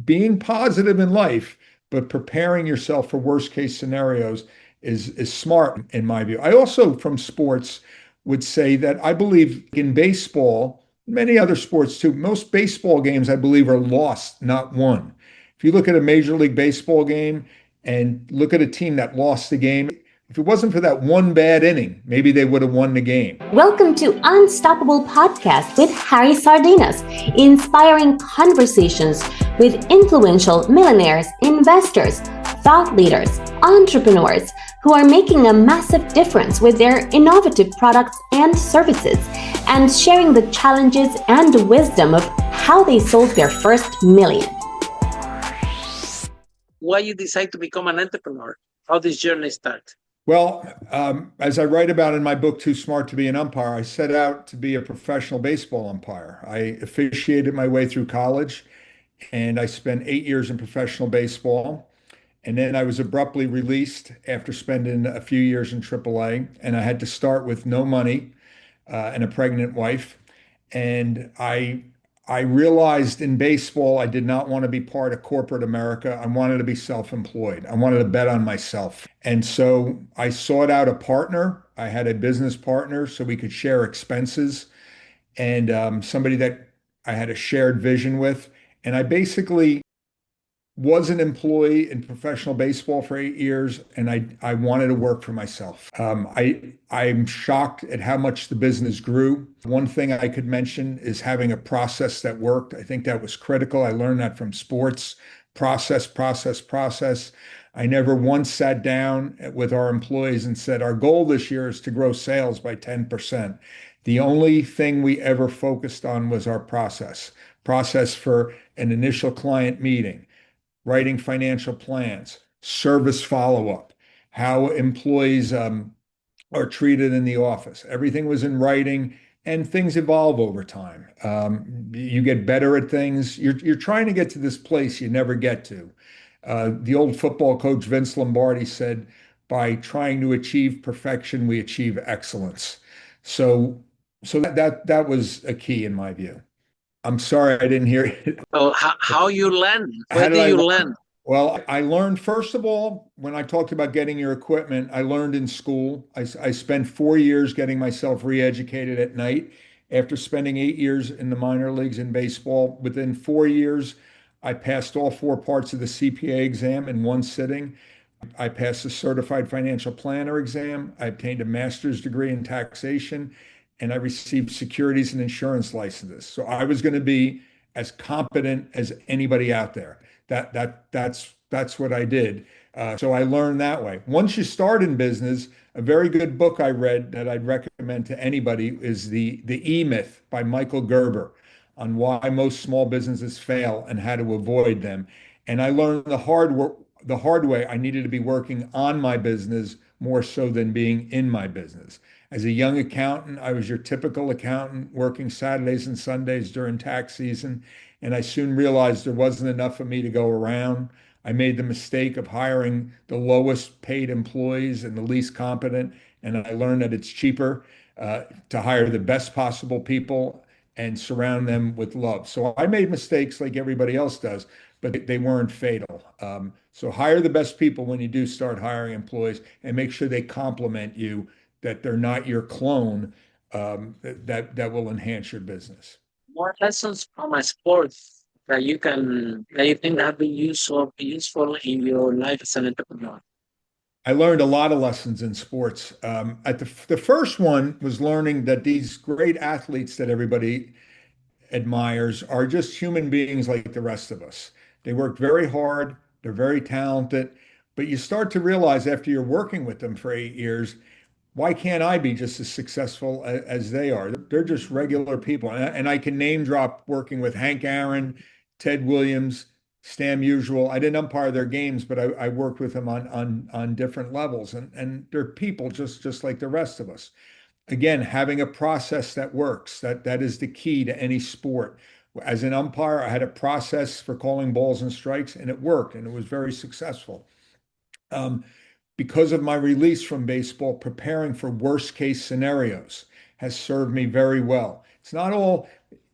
being positive in life, but preparing yourself for worst case scenarios is smart in my view. I also, from sports, would say that I believe in baseball, many other sports too, most baseball games I believe are lost, not won. If you look at a Major League Baseball game and look at a team that lost the game, if it wasn't for that one bad inning, maybe they would have won the game. Welcome to Unstoppable Podcast with Harry Sardinas, inspiring conversations with influential millionaires, investors, thought leaders, entrepreneurs who are making a massive difference with their innovative products and services, and sharing the challenges and wisdom of how they sold their first million. Why you decide to become an entrepreneur? How this journey start? Well, as I write about in my book, Too Smart to Be an Umpire, I set out to be a professional baseball umpire. I officiated my way through college, and I spent 8 years in professional baseball. And then I was abruptly released after spending a few years in AAA, and I had to start with no money and a pregnant wife. And I realized in baseball I did not want to be part of corporate America. I wanted to be self-employed. I wanted to bet on myself. And so I sought out a partner. I had a business partner so we could share expenses, and somebody that I had a shared vision with. And I basically was an employee in professional baseball for 8 years, and I wanted to work for myself. I'm shocked at how much the business grew. One thing I could mention is having a process that worked. I think that was critical. I learned that from sports. Process, process, process. I never once sat down with our employees and said, our goal this year is to grow sales by 10%. The only thing we ever focused on was our process. Process for an initial client meeting, writing financial plans, service follow-up, how employees are treated in the office. Everything was in writing, and things evolve over time. You get better at things. You're trying to get to this place you never get to. The old football coach Vince Lombardi said, by trying to achieve perfection, we achieve excellence. So that was a key in my view. I'm sorry I didn't hear it. So how you learn? How Where did do I you learn? learn? Well, I learned, first of all, when I talked about getting your equipment, I learned in school. I spent 4 years getting myself re-educated at night after spending 8 years in the minor leagues in baseball. Within 4 years, I passed all four parts of the CPA exam in one sitting. I passed the certified financial planner exam. I obtained a master's degree in taxation, and I received securities and insurance licenses. So I was going to be as competent as anybody out there. That's what I did. So I learned that way. Once you start in business, a very good book I read that I'd recommend to anybody is the E Myth by Michael Gerber on why most small businesses fail and how to avoid them. And I learned the hard way I needed to be working on my business more so than being in my business. As a young accountant, I was your typical accountant working Saturdays and Sundays during tax season, and I soon realized there wasn't enough of me to go around. I made the mistake of hiring the lowest paid employees and the least competent, and I learned that it's cheaper to hire the best possible people and surround them with love. So I made mistakes like everybody else does, but they weren't fatal. So hire the best people when you do start hiring employees, and make sure they complement you, that they're not your clone, that will enhance your business. More lessons from a sport that you think have been useful in your life as an entrepreneur. I learned a lot of lessons in sports. At the first one was learning that these great athletes that everybody admires are just human beings like the rest of us. They work very hard, they're very talented, but you start to realize after you're working with them for 8 years, why can't I be just as successful as they are? They're just regular people. And I can name drop working with Hank Aaron, Ted Williams, Stan Musial. I didn't umpire their games, but I worked with them on different levels. And they're people just like the rest of us. Again, having a process that works, that is the key to any sport. As an umpire, I had a process for calling balls and strikes, and it worked, and it was very successful. Um, because of my release from baseball, preparing for worst case scenarios has served me very well. It's not all,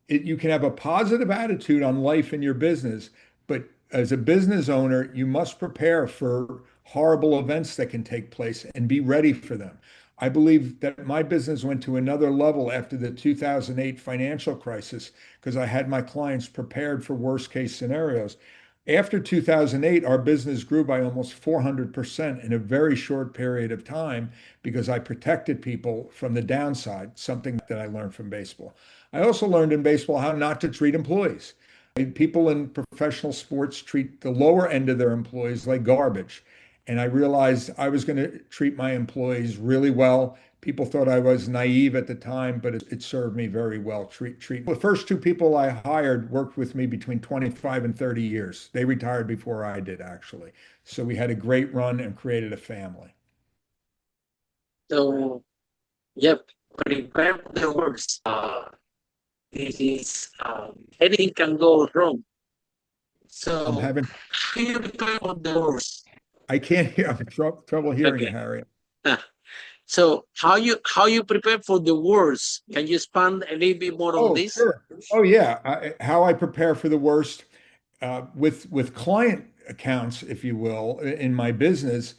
you can have a positive attitude on life and your business, but as a business owner, you must prepare for horrible events that can take place and be ready for them. I believe that my business went to another level after the 2008 financial crisis because I had my clients prepared for worst case scenarios. After 2008, our business grew by almost 400% in a very short period of time because I protected people from the downside, something that I learned from baseball. I also learned in baseball how not to treat employees. People in professional sports treat the lower end of their employees like garbage. And I realized I was going to treat my employees really well. People thought I was naive at the time, but it served me very well. The first two people I hired worked with me between 25 and 30 years. They retired before I did, actually. So we had a great run and created a family. So, yep, prepare for the worst. This is anything can go wrong. I'm So, having, how you prepare for the worst? I can't hear, I'm having trouble hearing you, Okay. Harry. Ah, so, how you prepare for the worst? Can you expand a little bit more on Oh, this? sure. Oh, yeah. How I prepare for the worst with client accounts, if you will, in my business.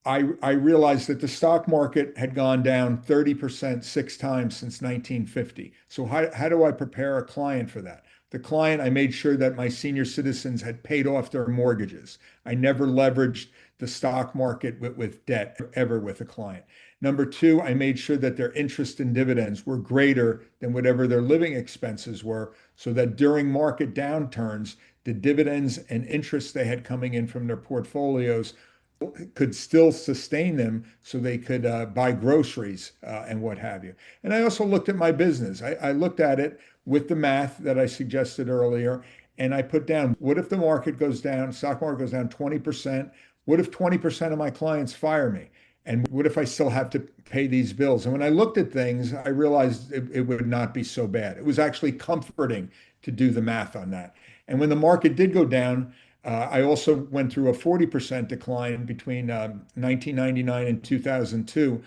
I realized that the stock market had gone down 30% six times since 1950. So how do I prepare a client for that? The client, I made sure that my senior citizens had paid off their mortgages. I never leveraged the stock market with debt ever with a client. Number two, I made sure that their interest and dividends were greater than whatever their living expenses were, so that during market downturns, the dividends and interest they had coming in from their portfolios could still sustain them so they could buy groceries and what have you. And I also looked at my business. I looked at it with the math that I suggested earlier, and I put down, what if the market goes down, stock market goes down 20%? What if 20% of my clients fire me? And what if I still have to pay these bills? And when I looked at things, I realized it would not be so bad. It was actually comforting to do the math on that. And when the market did go down, I also went through a 40% decline between 1999 and 2002.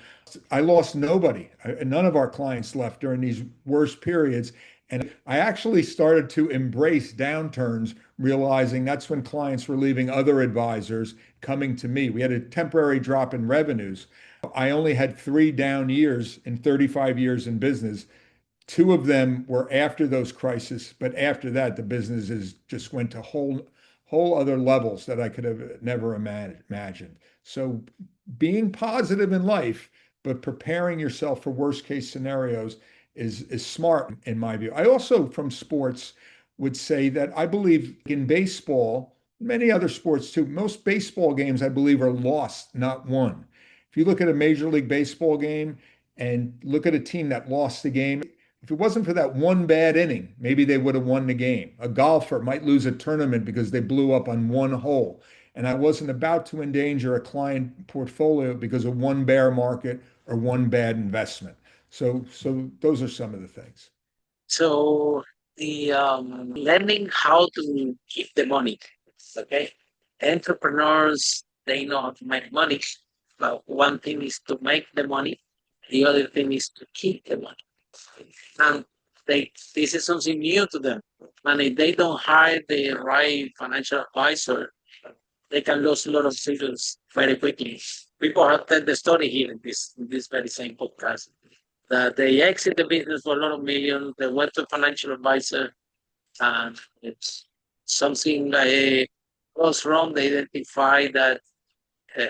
I lost nobody. None of our clients left during these worst periods. And I actually started to embrace downturns, realizing that's when clients were leaving other advisors coming to me. We had a temporary drop in revenues. I only had 3 down years in 35 years in business. Two of them were after those crises, but after that, the businesses just went to whole other levels that I could have never imagined. So being positive in life, but preparing yourself for worst case scenarios is smart in my view. I also, from sports, would say that I believe in baseball, many other sports too, most baseball games I believe are lost, not won. If you look at a Major League Baseball game and look at a team that lost the game, if it wasn't for that one bad inning, maybe they would have won the game. A golfer might lose a tournament because they blew up on one hole. And I wasn't about to endanger a client portfolio because of one bear market or one bad investment. So those are some of the things. So, the learning how to keep the money. Okay, entrepreneurs they know how to make money, but one thing is to make the money, the other thing is to keep the money. And this is something new to them. And if they don't hire the right financial advisor, they can lose a lot of savings very quickly. People have told the story here in this very same podcast that they exit the business for a lot of millions. They went to a financial advisor, and it's something that goes wrong. They identify that uh,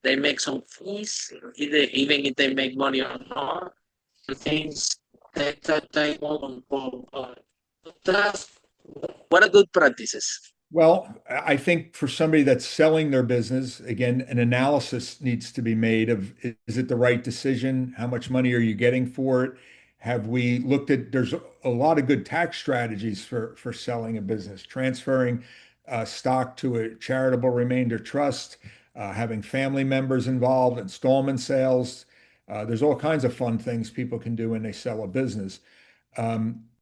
they make some fees, even if they make money or not. The things that they want for that's what are good practices. Well, I think for somebody that's selling their business, again, an analysis needs to be made of, is it the right decision? How much money are you getting for it? Have we looked at, there's a lot of good tax strategies for selling a business, transferring stock to a charitable remainder trust, having family members involved, installment sales. There's all kinds of fun things people can do when they sell a business.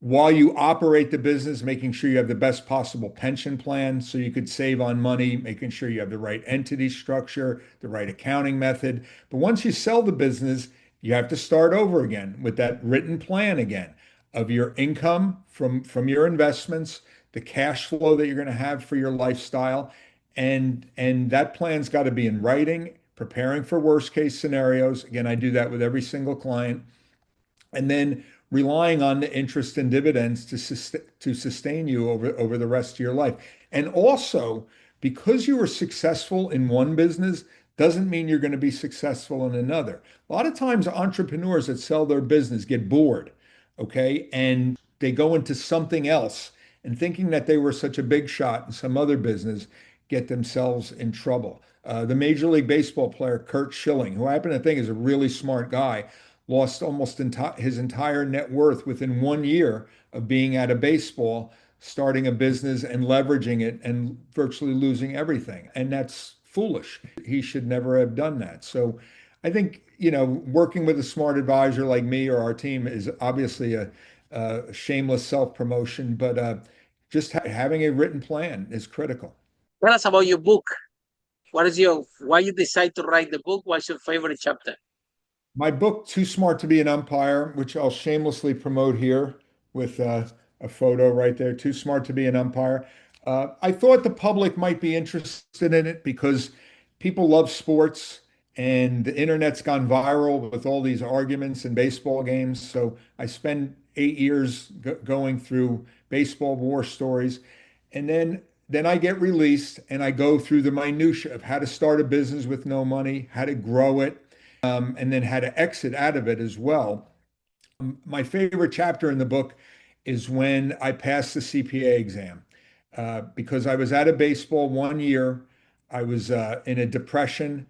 While you operate the business, making sure you have the best possible pension plan so you could save on money, making sure you have the right entity structure, the right accounting method. But once you sell the business, you have to start over again with that written plan again of your income from your investments, the cash flow that you're going to have for your lifestyle. And that plan's got to be in writing, preparing for worst case scenarios. Again, I do that with every single client. And then relying on the interest and dividends to sustain you over the rest of your life. And also, because you were successful in one business doesn't mean you're going to be successful in another. A lot of times entrepreneurs that sell their business get bored, okay? And they go into something else and thinking that they were such a big shot in some other business get themselves in trouble. The Major League Baseball player, Curt Schilling, who I happen to think is a really smart guy, lost almost his entire net worth within 1 year of being out of baseball, starting a business and leveraging it and virtually losing everything. And that's foolish. He should never have done that. So I think, working with a smart advisor like me or our team is obviously a shameless self-promotion, but just having a written plan is critical. Tell us about your book. Why you decide to write the book? What's your favorite chapter? My book, Too Smart to Be an Umpire, which I'll shamelessly promote here with a photo right there, Too Smart to Be an Umpire. I thought the public might be interested in it because people love sports and the internet's gone viral with all these arguments in baseball games. So I spend 8 years going through baseball war stories. And then I get released and I go through the minutia of how to start a business with no money, how to grow it, and then how to exit out of it as well. My favorite chapter in the book is when I passed the CPA exam because I was out of baseball 1 year. I was in a depression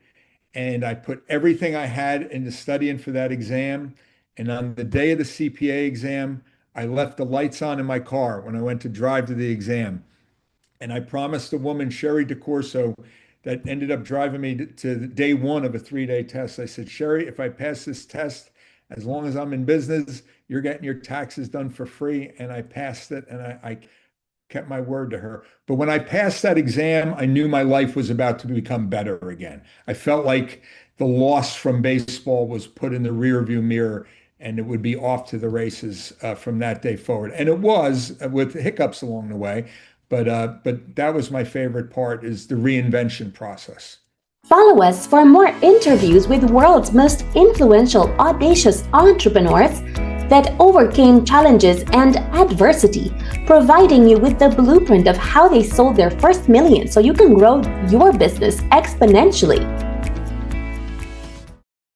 and I put everything I had into studying for that exam. And on the day of the CPA exam, I left the lights on in my car when I went to drive to the exam. And I promised a woman, Sherry DeCorso, that ended up driving me to day one of a 3-day test. I said, Sherry, if I pass this test, as long as I'm in business, you're getting your taxes done for free. And I passed it and I kept my word to her. But when I passed that exam, I knew my life was about to become better again. I felt like the loss from baseball was put in the rearview mirror and it would be off to the races from that day forward. And it was with hiccups along the way. But that was my favorite part, is the reinvention process. Follow us for more interviews with world's most influential, audacious entrepreneurs that overcame challenges and adversity, providing you with the blueprint of how they sold their first million so you can grow your business exponentially.